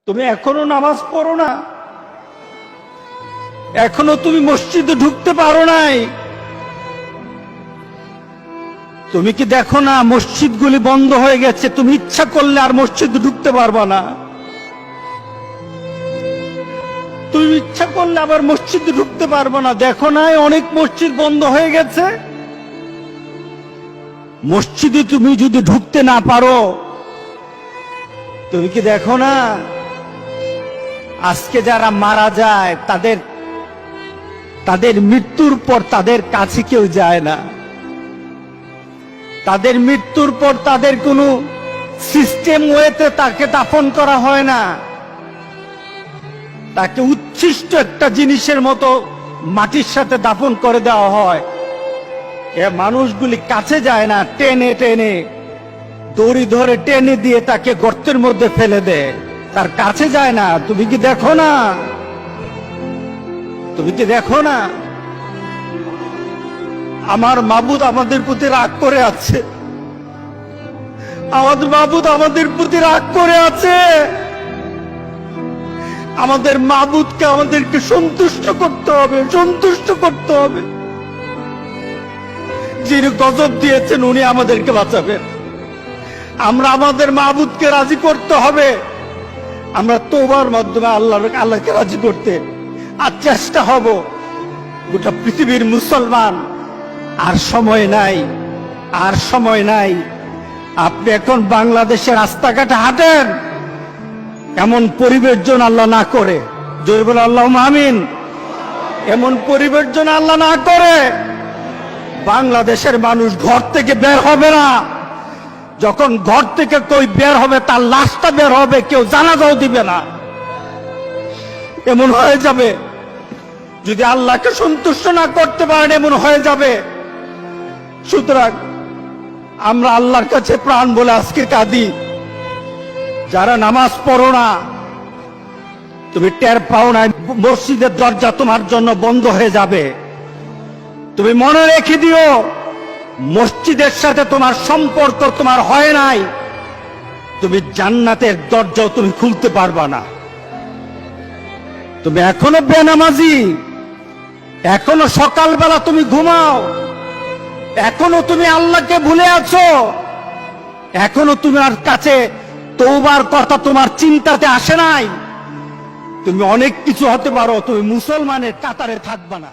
তুমি এখনো নামাজ পড়ো না, এখনো তুমি মসজিদে ঢুকতে পারো নাই। তুমি কি দেখো না মসজিদগুলি বন্ধ হয়ে গেছে? তুমি ইচ্ছা করলে আর মসজিদে ঢুকতে পারবা না। তুমি ইচ্ছা করলে আবার মসজিদে ঢুকতে পারবো না। দেখো না অনেক মসজিদ বন্ধ হয়ে গেছে। মসজিদে তুমি যদি ঢুকতে না পারো, তুমি কি দেখো না আজকে যারা মারা যায় তাদের মৃত্যুর পর তাদের কাছে কেউ যায় না। তাদের মৃত্যুর পর তাদের কোনো সিস্টেম ওয়েতে তাকে দাফন করা হয় না। তাকে উচ্ছিষ্ট একটা জিনিসের মতো মাটির সাথে দাফন করে দেওয়া হয়। এ মানুষগুলি কাছে যায় না, টেনে টেনে দড়ি ধরে টেনে দিয়ে তাকে গর্তের মধ্যে ফেলে দেয়, তার কাছে যায় না। তুমি কি দেখো না? তুমি কি দেখো না আমার মাবুদ আমাদের প্রতি রাগ করে আছে? আমাদের মাবুদ আমাদের প্রতি রাগ করে আছে। আমাদের মাবুদকে আমাদেরকে সন্তুষ্ট করতে হবে, সন্তুষ্ট করতে হবে। যিনি গজব দিয়েছেন উনি আমাদেরকে বাঁচাবেন। আমরা আমাদের মাবুদকে রাজি করতে হবে। আমরা তওবার মাধ্যমে আল্লাহকে রাজি করতে আর চেষ্টা হব। গোটা পৃথিবীর মুসলমান, আর সময় নাই, আর সময় নাই। আপনি এখন বাংলাদেশের রাস্তাঘাটে হাঁটেন, এমন পরিবেশ যেন আল্লাহ না করে, জোরে বলে আল্লাহুম্মা আমিন। এমন পরিবেশ যেন আল্লাহ না করে বাংলাদেশের মানুষ ঘর থেকে বের হবে না। যখন ঘর থেকে কই বের হবে তার লাশটা বের হবে, কেউ জানাজাও দিবে না। এমন হয়ে যাবে যদি আল্লাহকে সন্তুষ্ট না করতে পারেন, এমন হয়ে যাবে। সুতরাং আমরা আল্লাহর কাছে প্রাণ বলে আজকে কাঁদি। যারা নামাজ পড়ো না, তুমি টের পাও না মসজিদের দরজা তোমার জন্য বন্ধ হয়ে যাবে। তুমি মনে রেখে দিও, মসজিদের সাথে তোমার সম্পর্ক তোমার হয় নাই, তুমি জান্নাতের দরজাও তুমি খুলতে পারবা না। তুমি এখনো বেনামাজি, এখনো সকালবেলা তুমি ঘুমাও, এখনো তুমি আল্লাহকে ভুলে আছো, এখনো তোমার কাছে তওবার কথা তোমার চিন্তাতে আসে নাই। তুমি অনেক কিছু হতে পারো, তুমি মুসলমানের কাতারে থাকবা না।